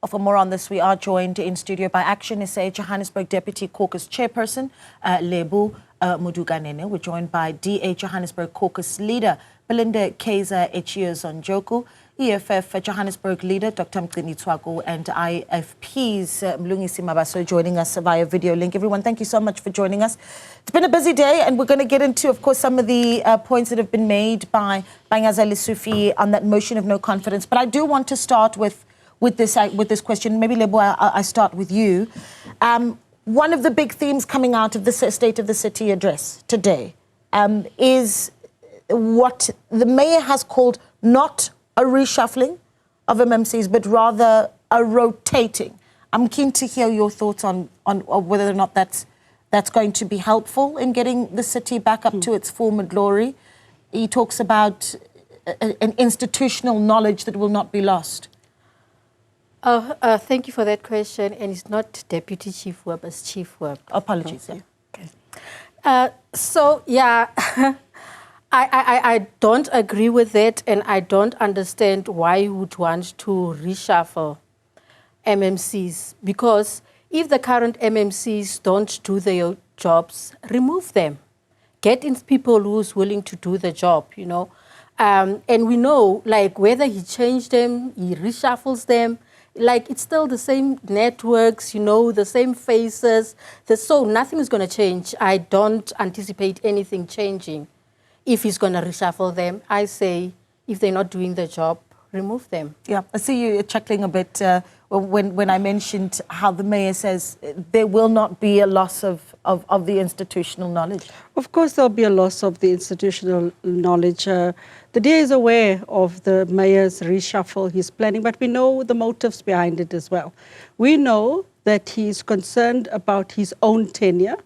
For more on this, we are joined in studio by Action SA Johannesburg Deputy Caucus Chairperson, Lebu Muduganene. We're joined by DA Johannesburg Caucus Leader, Belinda Kaiser Echiyozonjoku, EFF Johannesburg Leader, Dr. Mgcini Tshwaku, and IFP's Mlungisi Mabaso joining us via video link. Everyone, thank you so much for joining us. It's been a busy day, and we're going to get into, of course, some of the points that have been made by Ngazali Sufi on that motion of no confidence. But I do want to start with this question. Maybe, Lebu, I start with you. One of the big themes coming out of the State of the City address today is what the mayor has called not a reshuffling of MMCs, but rather a rotating. I'm keen to hear your thoughts on whether or not that's going to be helpful in getting the city back up to its former glory. He talks about an institutional knowledge that will not be lost. Thank you for that question. And it's not Deputy Chief Whip, it's Chief Whip. Apologies. Okay. Okay. So, yeah, I don't agree with that, and I don't understand why you would want to reshuffle MMCs. Because if the current MMCs don't do their jobs, remove them. Get in people who's willing to do the job, you know. And we know, like, whether he changed them, he reshuffles them, like, it's still the same networks, you know, the same faces. So nothing is going to change. I don't anticipate anything changing. If he's going to reshuffle them, I say, if they're not doing the job, remove them. Yeah, I see you chuckling a bit when I mentioned how the mayor says there will not be a loss of the institutional knowledge. Of course, there'll be a loss of the institutional knowledge. The DA is aware of the mayor's reshuffle he's planning, but we know the motives behind it as well. We know that he's concerned about his own tenure.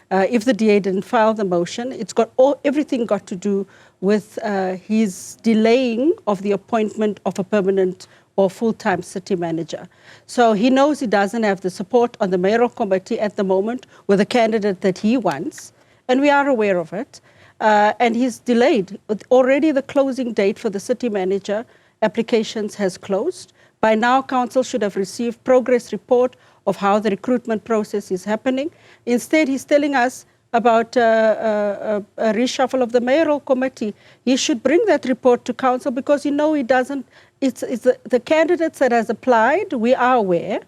If the DA didn't file the motion, it's got everything got to do with his delaying of the appointment of a permanent or full-time city manager. So he knows he doesn't have the support on the mayoral committee at the moment with a candidate that he wants, and we are aware of it. And he's delayed. Already the closing date for the city manager applications has closed. By now, council should have received progress report of how the recruitment process is happening. Instead, he's telling us about a reshuffle of the mayoral committee. He should bring that report to council because, you know, he doesn't, it's the candidates that has applied, we are aware,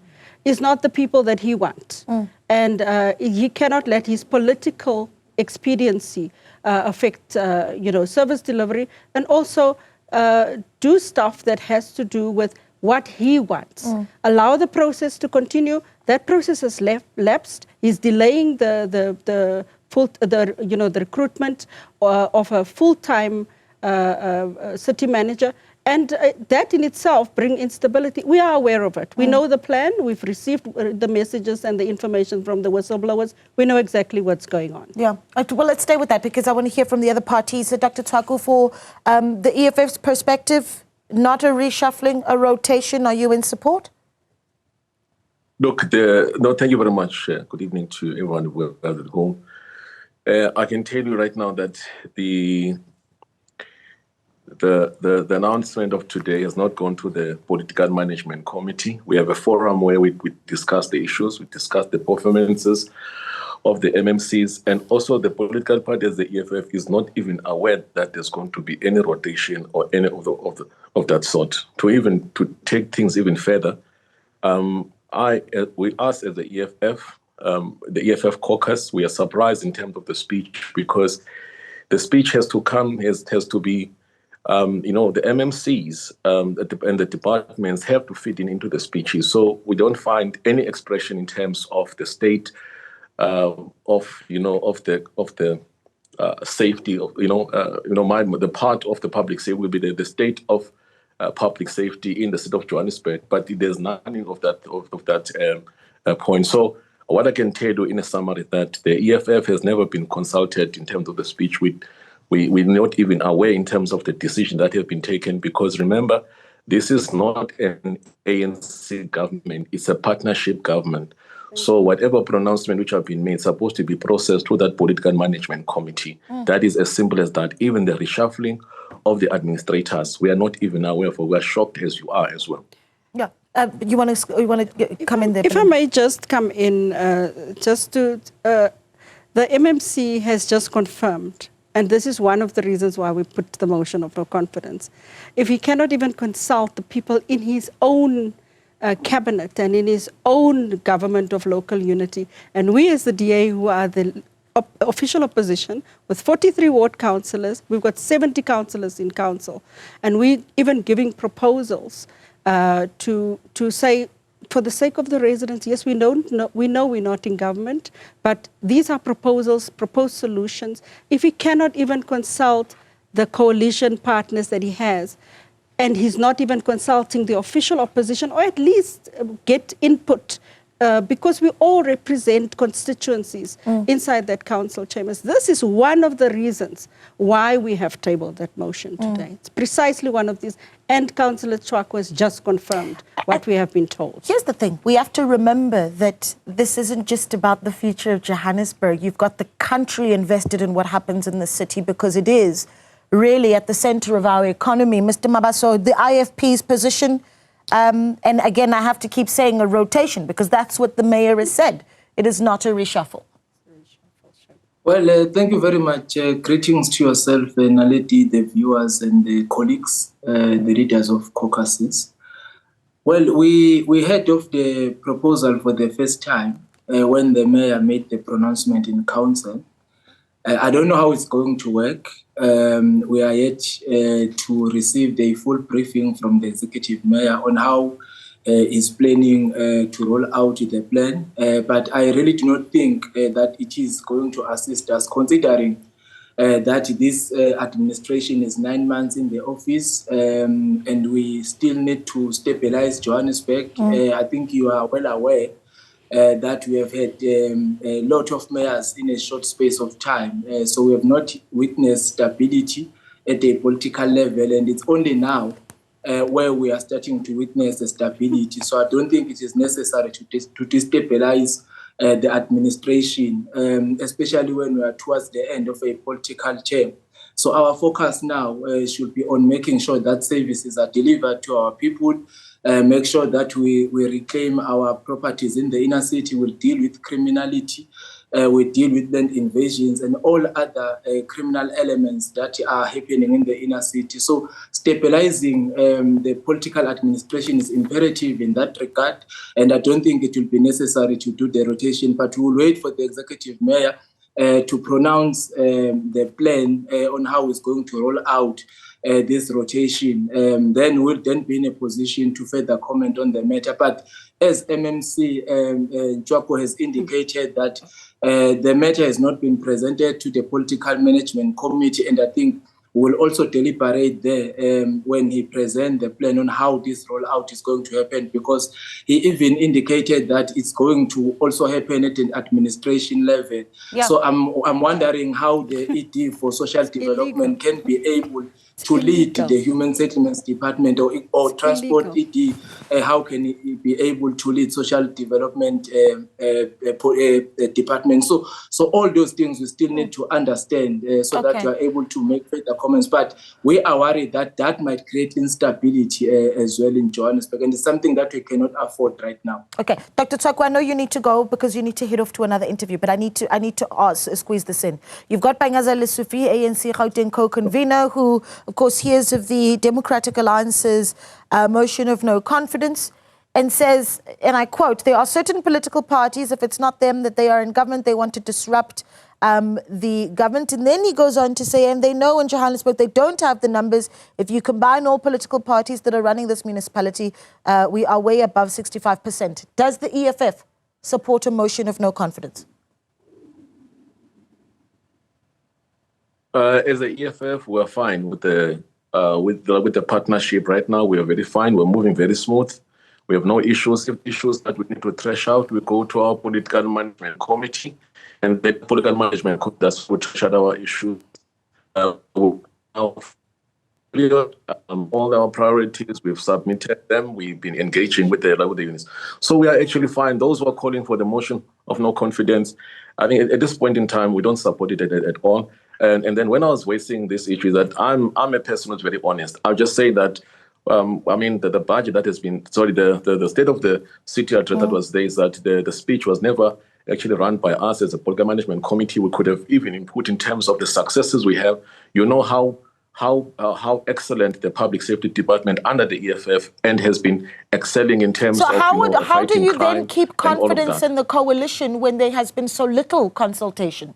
is not the people that he wants. And he cannot let his political expediency affect, you know, service delivery, and also do stuff that has to do with what he wants. Allow the process to continue. That process has lapsed. He's delaying the recruitment of a full-time city manager, and that in itself brings instability. We are aware of it. We know the plan. We've received the messages and the information from the whistleblowers. We know exactly what's going on. Yeah. Well, let's stay with that because I want to hear from the other parties. Dr. Tshwaku, for the EFF's perspective, not a reshuffling, a rotation. Are you in support? Look, no, thank you very much. Good evening to everyone who is at home. I can tell you right now that the announcement of today has not gone to the Political Management Committee. We have a forum where we discuss the issues, we discuss the performances of the MMCs, and also the political party as the EFF is not even aware that there's going to be any rotation or any of that sort. To take things even further, we asked as the EFF caucus, we are surprised in terms of the speech because the speech has to be, you know, the MMCs and the departments have to fit into the speeches. So we don't find any expression in terms of the state of the safety of the part of the public safety will be the state of public safety in the city of Johannesburg, but there's nothing of that point. So what I can tell you in a summary that the EFF has never been consulted in terms of the speech. We're not even aware in terms of the decision that have been taken because remember, this is not an ANC government, it's a partnership government. So whatever pronouncement which have been made is supposed to be processed through that political management committee. That is as simple as that. Even the reshuffling of the administrators, we are not even aware of. We're shocked as you are as well. Yeah. You want to come in there? If I may just come in, the MMC has just confirmed, and this is one of the reasons why we put the motion of no confidence. If he cannot even consult the people in his own cabinet and in his own government of local unity, and we as the DA, who are the official opposition, with 43 ward councillors, we've got 70 councillors in council, and we even giving proposals to say, for the sake of the residents, yes, we know we're not in government, but these are proposals, proposed solutions. If he cannot even consult the coalition partners that he has, and he's not even consulting the official opposition, or at least get input, because we all represent constituencies inside that council chambers. This is one of the reasons why we have tabled that motion today. It's precisely one of these. And Councillor Chwako has just confirmed what we have been told. Here's the thing. We have to remember that this isn't just about the future of Johannesburg. You've got the country invested in what happens in the city, because it is really at the center of our economy. Mr. Mabaso, the IFP's position, and again, I have to keep saying a rotation, because that's what the mayor has said. It is not a reshuffle. Well, thank you very much. Greetings to yourself, Naledi, the viewers and the colleagues, the leaders of caucuses. Well, we heard of the proposal for the first time when the mayor made the pronouncement in council. I don't know how it's going to work. We are yet to receive the full briefing from the executive mayor on how he's planning to roll out the plan. But I really do not think that it is going to assist us, considering that this administration is 9 months in the office, and we still need to stabilize Johannesburg. I think you are well aware that we have had a lot of mayors in a short space of time. So we have not witnessed stability at a political level, and it's only now where we are starting to witness the stability. So I don't think it is necessary to destabilize the administration, especially when we are towards the end of a political term. So our focus now should be on making sure that services are delivered to our people, make sure that we reclaim our properties in the inner city, we'll deal with criminality, we deal with land invasions and all other criminal elements that are happening in the inner city. So stabilizing the political administration is imperative in that regard, and I don't think it will be necessary to do the rotation, but we'll wait for the executive mayor to pronounce the plan on how it's going to roll out this rotation. Then we'll then be in a position to further comment on the matter. But as MMC Chwako has indicated that the matter has not been presented to the political management committee, and I think we'll also deliberate there when he presents the plan on how this rollout is going to happen, because he even indicated that it's going to also happen at an administration level. Yeah. So I'm wondering how the ED for social development can be able to lead the Human Settlements Department or Transport ED. How can he be able to lead social development department? So all those things we still need to understand so that we are able to make further comments. But we are worried that that might create instability as well in Johannesburg, and it's something that we cannot afford right now. Okay, Dr. Chwako, I know you need to go because you need to head off to another interview, but I need to squeeze this in. You've got Bangaza Lesufi, ANC Gauteng co-convener, who, of course, hears of the Democratic Alliance's motion of no confidence and says, and I quote, there are certain political parties, if it's not them that they are in government, they want to disrupt the government. And then he goes on to say, and they know in Johannesburg they don't have the numbers. If you combine all political parties that are running this municipality, we are way above 65%. Does the EFF support a motion of no confidence? As the EFF, we're fine with the partnership right now. We are very fine. We're moving very smooth. We have no issues. If issues that we need to thresh out, we go to our political management committee, and the political management committee does thresh out our issues. All our priorities, we've submitted them. We've been engaging with the units. So we are actually fine. Those who are calling for the motion of no confidence, I think at this point in time, we don't support it at all. And then when I was voicing this issue, that I'm a person who's very honest. I'll just say that I mean, the budget that has been, the state of the city address that was there is that the speech was never actually run by us as a political management committee. We could have even input in terms of the successes we have. You know how excellent the public safety department under the EFF and has been excelling in terms of how do you crime then keep confidence in the coalition when there has been so little consultation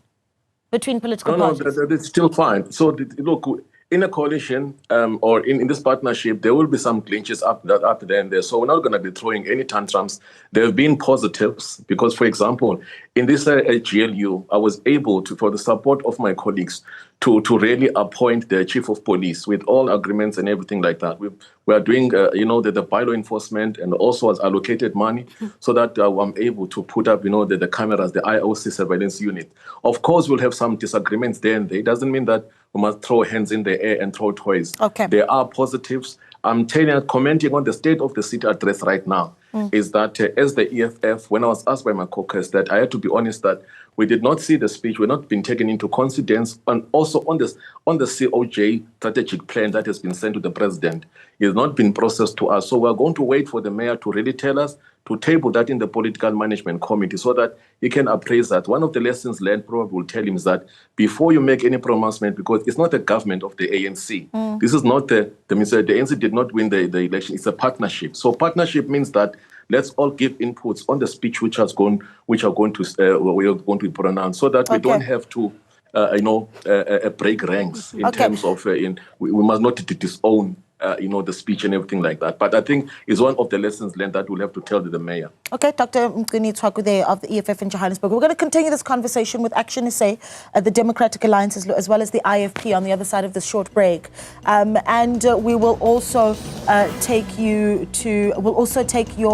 between political parties? No, it's still fine. So look, in a coalition or in this partnership, there will be some clinches up there and there. So we're not going to be throwing any tantrums. There have been positives because, for example, in this GLU, I was able to, for the support of my colleagues, to really appoint the chief of police with all agreements and everything like that. We are doing, the bylaw enforcement and also has allocated money so that I'm able to put up, the cameras, the IOC surveillance unit. Of course, we'll have some disagreements there and there. It doesn't mean that we must throw hands in the air and throw toys. Okay. There are positives. I'm telling you, commenting on the state of the city address right now, is that as the EFF, when I was asked by my caucus, that I had to be honest that we did not see the speech, we're not being taken into consideration, and also on the CoJ strategic plan that has been sent to the president, it has not been processed to us. So we're going to wait for the mayor to really tell us, to table that in the political management committee so that he can appraise that. One of the lessons learned probably will tell him is that before you make any pronouncement, because it's not a government of the ANC. This is not the ANC did not win the election. It's a partnership. So partnership means that let's all give inputs on the speech we are going to be pronounced so that we don't have to break ranks in terms of we must not disown the speech and everything like that. But I think it's one of the lessons learned that we'll have to tell the mayor. Okay, Dr. Mguni Tswaku of the EFF in Johannesburg. We're going to continue this conversation with Action SA, the Democratic Alliance, as well as the IFP on the other side of this short break. And we will also take your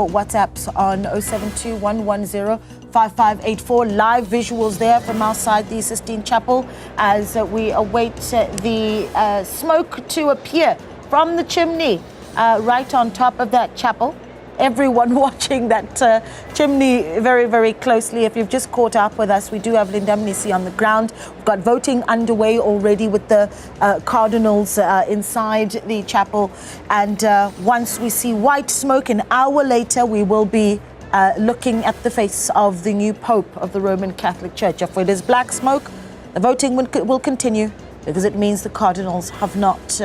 WhatsApps on 072-110-5584. Live visuals there from outside the Sistine Chapel as we await the smoke to appear from the chimney right on top of that chapel. Everyone watching that chimney very, very closely. If you've just caught up with us, we do have Linda Mnisi on the ground. We've got voting underway already with the cardinals inside the chapel. And once we see white smoke, an hour later, we will be looking at the face of the new Pope of the Roman Catholic Church. If it is black smoke, the voting will continue, because it means the cardinals have not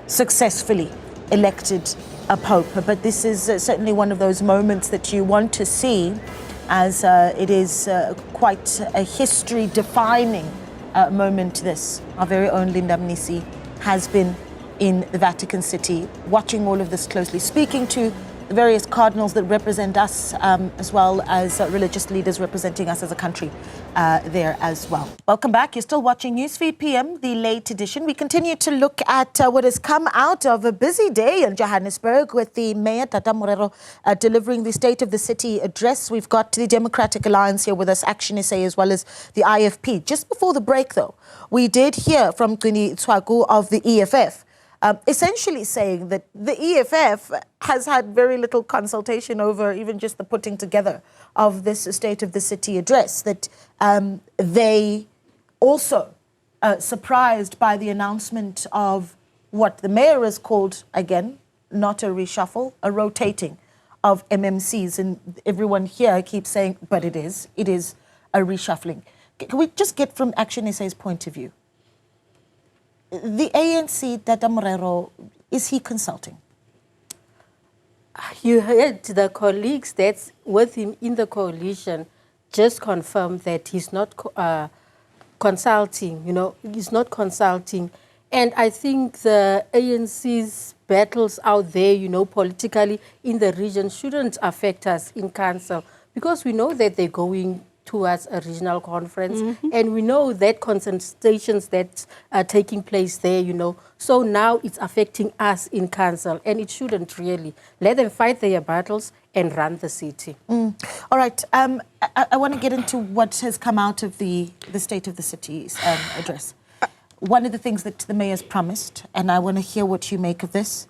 successfully elected a pope. But this is certainly one of those moments that you want to see, as it is quite a history-defining moment. This, our very own Linda Mnisi has been in the Vatican City, watching all of this closely, speaking to the various cardinals that represent us, as well as religious leaders representing us as a country there as well. Welcome back. You're still watching Newsfeed PM, the late edition. We continue to look at what has come out of a busy day in Johannesburg with the Mayor, Dada Morero, delivering the State of the City address. We've got the Democratic Alliance here with us, Action SA, as well as the IFP. Just before the break, though, we did hear from Mguni Tswaku of the EFF, essentially saying that the EFF has had very little consultation over even just the putting together of this State of the City address, that they also surprised by the announcement of what the mayor has called, again, not a reshuffle, a rotating of MMCs. And everyone here keeps saying, but it is a reshuffling. Can we just get from Action SA's point of view? The ANC, Dada Morero, is he consulting? You heard the colleagues that's with him in the coalition just confirmed that he's not consulting, he's not consulting. And I think the ANC's battles out there, politically in the region shouldn't affect us in council, because we know that they're going towards a regional conference, and we know that consultations that are taking place there, So now it's affecting us in council, and it shouldn't really. Let them fight their battles and run the city. All right. I want to get into what has come out of the State of the City's address. One of the things that the mayor's promised, and I want to hear what you make of this.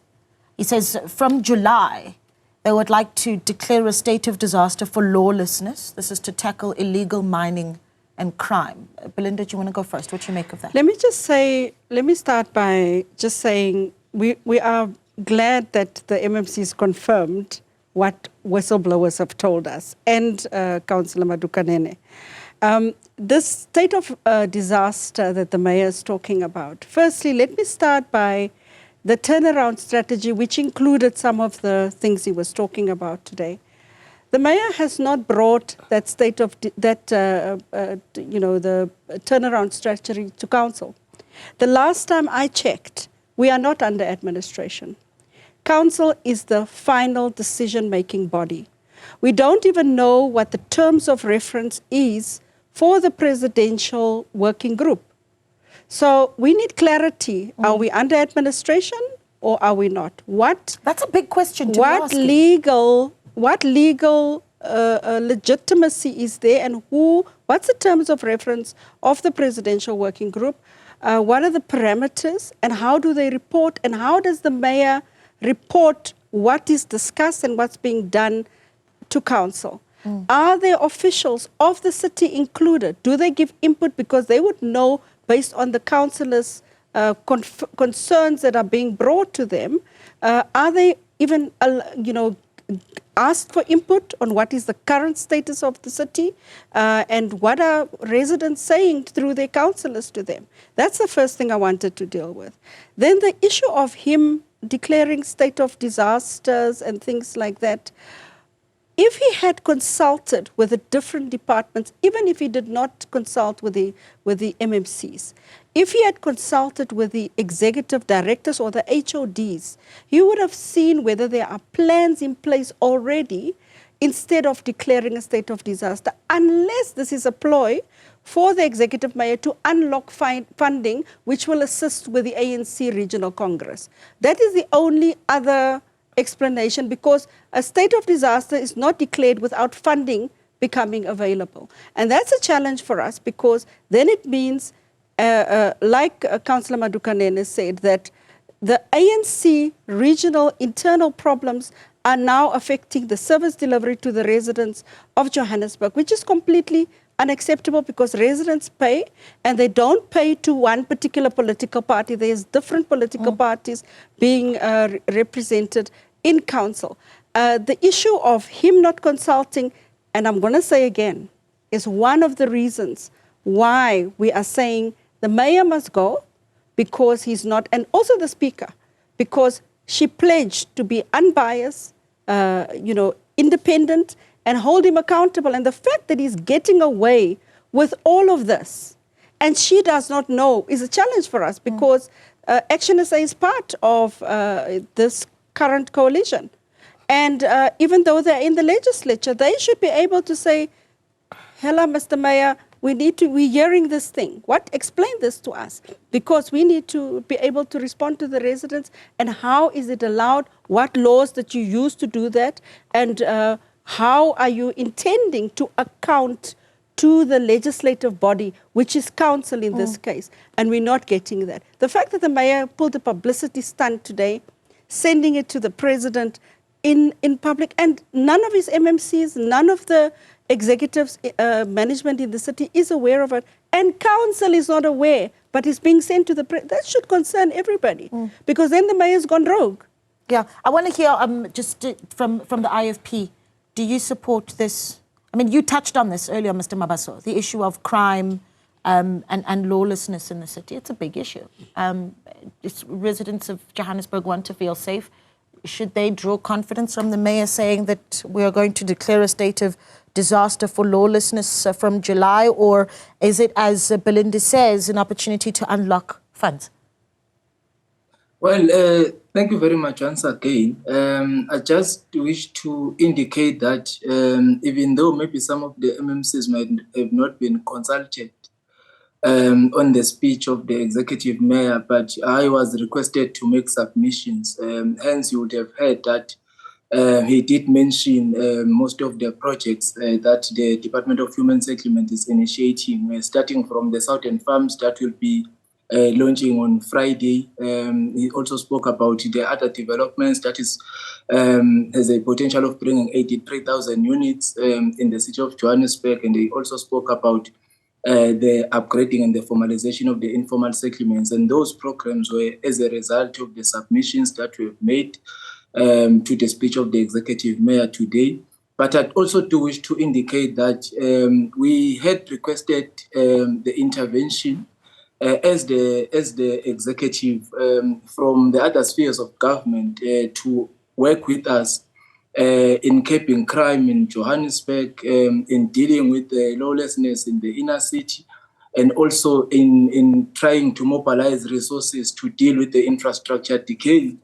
He says from July, they would like to declare a state of disaster for lawlessness. This is to tackle illegal mining and crime. Belinda, do you want to go first? What do you make of that? Let me start by just saying we are glad that the MMCs confirmed what whistleblowers have told us, and Councillor Madukanene. This state of disaster that the mayor is talking about, firstly, let me start by the turnaround strategy, which included some of the things he was talking about today. The mayor has not brought that state of the turnaround strategy to council. The last time I checked, we are not under administration. Council is the final decision-making body. We don't even know what the terms of reference is for the presidential working group. So we need clarity. Are we under administration or are we not? That's a big question to ask. What legal legitimacy is there, and what's the terms of reference of the presidential working group? What are the parameters, and how do they report, and how does the mayor report what is discussed and what's being done to council? Are there officials of the city included? Do they give input, because they would know based on the councillors' concerns that are being brought to them? Are they even, asked for input on what is the current status of the city and what are residents saying through their councillors to them? That's the first thing I wanted to deal with. Then the issue of him declaring state of disasters and things like that. If he had consulted with the different departments, even if he did not consult with the MMCs, if he had consulted with the executive directors or the HODs, he would have seen whether there are plans in place already instead of declaring a state of disaster, unless this is a ploy for the executive mayor to unlock funding which will assist with the ANC Regional Congress. That is the only other explanation, because a state of disaster is not declared without funding becoming available. And that's a challenge for us, because then it means, like Councillor Madukanene said, that the ANC regional internal problems are now affecting the service delivery to the residents of Johannesburg, which is completely unacceptable, because residents pay, and they don't pay to one particular political party. There's different political parties being represented in council. The issue of him not consulting, and I'm going to say again, is one of the reasons why we are saying the mayor must go, because he's not, and also the speaker, because she pledged to be unbiased, independent, and hold him accountable. And the fact that he's getting away with all of this, and she does not know, is a challenge for us, because Action SA is part of this current coalition. And even though they're in the legislature, they should be able to say, hello, Mr. Mayor, we're hearing this thing. Explain this to us, because we need to be able to respond to the residents, and how is it allowed, what laws that you use to do that, and how are you intending to account to the legislative body, which is council in this case, and we're not getting that. The fact that the mayor pulled a publicity stunt today, sending it to the president in public, and none of his MMCs, none of the executives, management in the city is aware of it, and council is not aware, but it's being sent to the president. That should concern everybody, because then the mayor's gone rogue. Yeah, I want to hear just from the IFP. Do you support this? I mean, you touched on this earlier, Mr. Mabaso, the issue of crime and lawlessness in the city. It's a big issue. Residents of Johannesburg want to feel safe. Should they draw confidence from the mayor saying that we are going to declare a state of disaster for lawlessness from July, or is it, as Belinda says, an opportunity to unlock funds? Well, thank you very much once again. I just wish to indicate that even though maybe some of the MMCs might have not been consulted on the speech of the executive mayor, but I was requested to make submissions. Hence, you would have heard that he did mention most of the projects that the Department of Human Settlement is initiating, starting from the Southern Farms that will be launching on Friday. He also spoke about the other developments that has a potential of bringing 83,000 units in the city of Johannesburg, and he also spoke about the upgrading and the formalization of the informal settlements. And those programs were as a result of the submissions that we have made to the speech of the executive mayor today. But I also do wish to indicate that we had requested the intervention as the executive from the other spheres of government to work with us in curbing crime in Johannesburg, in dealing with the lawlessness in the inner city, and also in trying to mobilize resources to deal with the infrastructure decay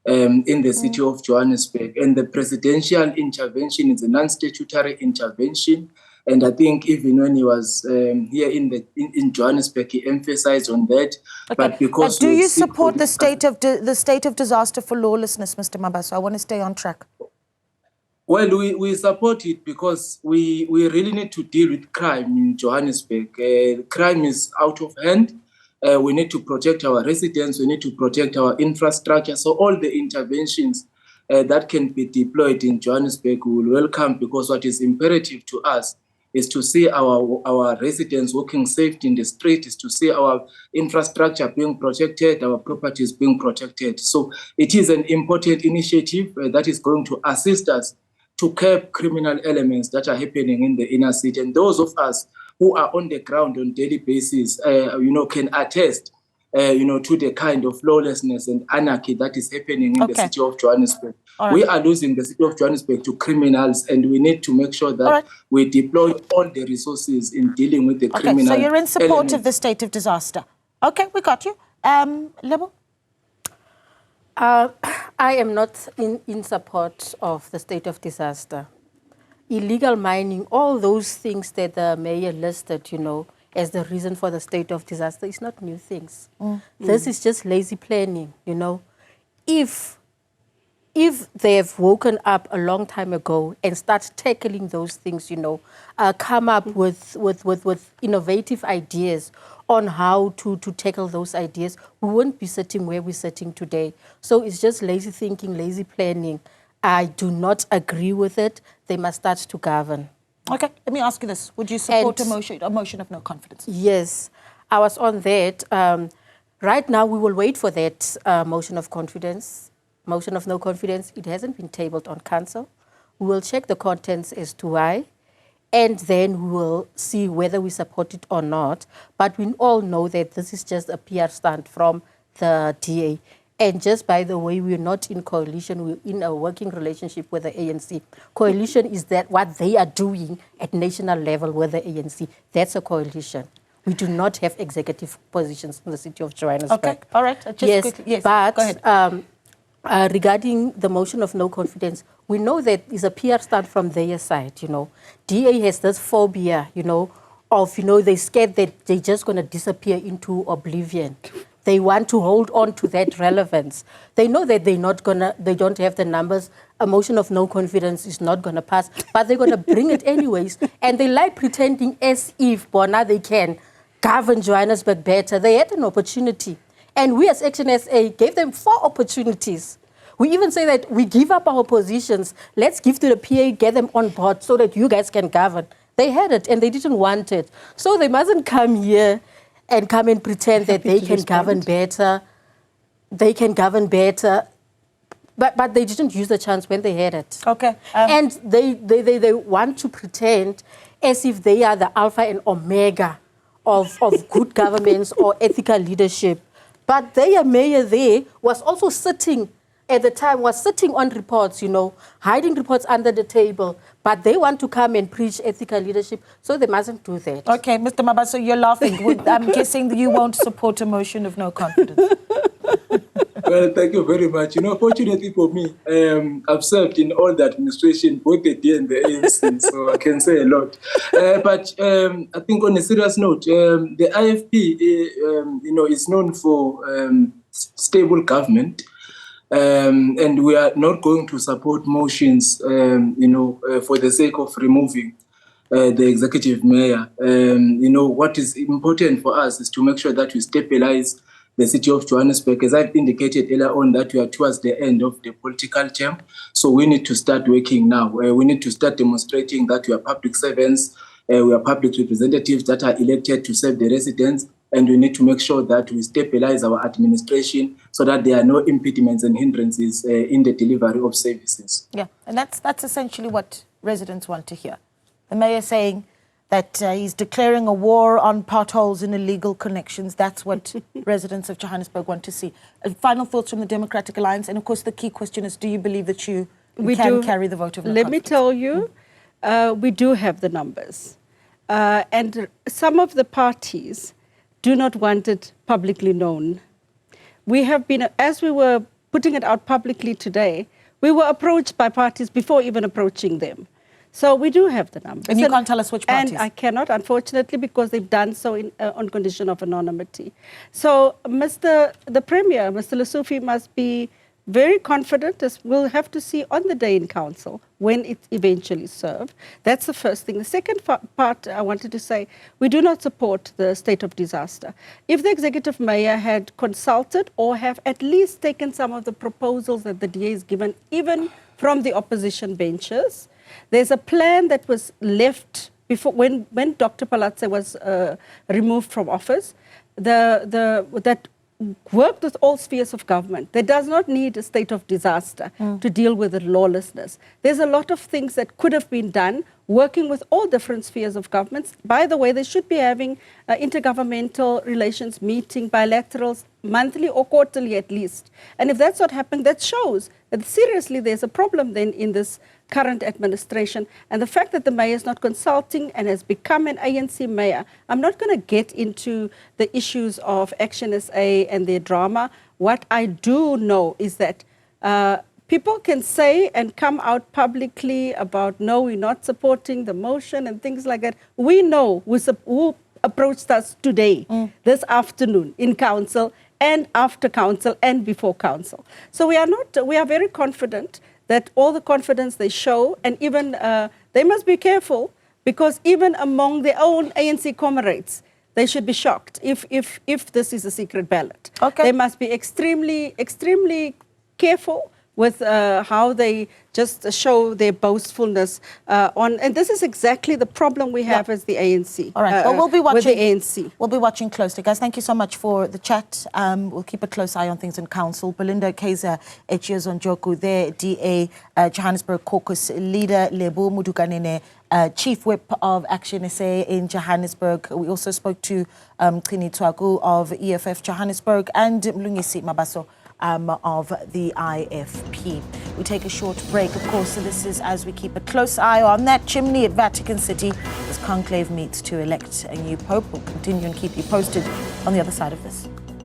in the city of Johannesburg. And the presidential intervention is a non-statutory intervention. And I think even when he was here in Johannesburg, he emphasized on that. Okay. But because do you support the state of disaster for lawlessness, Mr. Mabaso? I want to stay on track. Well, we support it because we really need to deal with crime in Johannesburg. Crime is out of hand. We need to protect our residents. We need to protect our infrastructure. So all the interventions that can be deployed in Johannesburg we will welcome, because what is imperative to us is to see our residents walking safe in the street, is to see our infrastructure being protected, our properties being protected. So it is an important initiative that is going to assist us to curb criminal elements that are happening in the inner city. And those of us who are on the ground on daily basis, can attest, to the kind of lawlessness and anarchy that is happening in the city of Johannesburg. Right. We are losing the city of Johannesburg to criminals, and we need to make sure that we deploy all the resources in dealing with the criminal. So you're in support of the state of disaster. Okay, we got you. Lebo? I am not in support of the state of disaster. Illegal mining, all those things that the mayor listed, as the reason for the state of disaster, is not new things. This is just lazy planning, If they have woken up a long time ago and start tackling those things, come up with innovative ideas on how to tackle those ideas, we won't be sitting where we're sitting today. So it's just lazy thinking, lazy planning. I do not agree with it. They must start to govern. Okay, let me ask you this. Would you support a motion of no confidence? Yes, I was on that. Right now, we will wait for that motion of confidence. Motion of no confidence, it hasn't been tabled on council. We will check the contents as to why, and then we will see whether we support it or not. But we all know that this is just a PR stunt from the DA. And just by the way, we're not in coalition, we're in a working relationship with the ANC. Coalition is that what they are doing at national level with the ANC. That's a coalition. We do not have executive positions in the city of Johannesburg. Okay, all right. Quickly. Yes, but go ahead. Regarding the motion of no confidence, we know that it's a PR stunt from their side, DA has this phobia, of, they're scared that they're just going to disappear into oblivion. They want to hold on to that relevance. They know that they don't have the numbers. A motion of no confidence is not going to pass, but they're going to bring it anyways. And they like pretending as if, now they can govern Johannesburg better. They had an opportunity. And we as Action SA gave them 4 opportunities. We even say that we give up our positions. Let's give to the PA, get them on board so that you guys can govern. They had it and they didn't want it. So they mustn't come here and come and pretend that they can govern better. They can govern better. But they didn't use the chance when they had it. Okay. And they want to pretend as if they are the alpha and omega of good governments or ethical leadership. But their mayor there was also sitting, at the time, was sitting on reports, hiding reports under the table. But they want to come and preach ethical leadership, so they mustn't do that. Okay, Mr. Mabaso, you're laughing. I'm guessing that you won't support a motion of no confidence. Well, thank you very much. Fortunately for me, I've served in all the administration, both the D and the ANC, so I can say a lot. But I think on a serious note, the IFP, is known for stable government. And we are not going to support motions, for the sake of removing the executive mayor. What is important for us is to make sure that we stabilize the city of Johannesburg. As I've indicated earlier on, that we are towards the end of the political term. So we need to start working now. We need to start demonstrating that we are public servants. We are public representatives that are elected to serve the residents, and we need to make sure that we stabilize our administration so that there are no impediments and hindrances in the delivery of services. Yeah, and that's essentially what residents want to hear. The mayor saying that he's declaring a war on potholes and illegal connections. That's what residents of Johannesburg want to see. Final thoughts from the Democratic Alliance, and of course the key question is, do you believe that you can carry the vote of no confidence? Let me tell you, we do have the numbers. And some of the parties do not want it publicly known. We have been, as we were putting it out publicly today, we were approached by parties before even approaching them. So we do have the numbers. And you can't tell us which parties? And I cannot, unfortunately, because they've done so on condition of anonymity. So the Premier, Mr. Lesufi, must be very confident, as we'll have to see on the day in council when it eventually served. That's the first thing. The second part I wanted to say, we do not support the state of disaster. If the executive mayor had consulted or have at least taken some of the proposals that the DA has given, even from the opposition benches, there's a plan that was left before when Dr. Palatse was removed from office, that worked with all spheres of government. There does not need a state of disaster to deal with the lawlessness. There's a lot of things that could have been done working with all different spheres of governments. By the way, they should be having intergovernmental relations meeting, bilaterals, monthly or quarterly at least. And if that's not happening, that shows that seriously there's a problem then in this current administration. And the fact that the mayor is not consulting and has become an ANC mayor, I'm not going to get into the issues of Action SA and their drama. What I do know is that people can say and come out publicly about, no, we're not supporting the motion and things like that. We know who approached us today, this afternoon in council and after council and before council. So we are very confident that all the confidence they show, and even they must be careful, because even among their own ANC comrades, they should be shocked if this is a secret ballot. Okay. They must be extremely, extremely careful with how they just show their boastfulness and this is exactly the problem we have as the ANC. All right, well, we'll be watching with the ANC. We'll be watching closely. Guys, thank you so much for the chat. We'll keep a close eye on things in council. Belinda Kaiser Echiyozonjoku there, DA Johannesburg Caucus leader, Lebo Mudukanene, Chief Whip of Action SA in Johannesburg. We also spoke to Kini Twagu of EFF Johannesburg and Mlungisi Mabaso of the IFP. We take a short break, of course, so this is as we keep a close eye on that chimney at Vatican City as conclave meets to elect a new pope. We'll continue and keep you posted on the other side of this.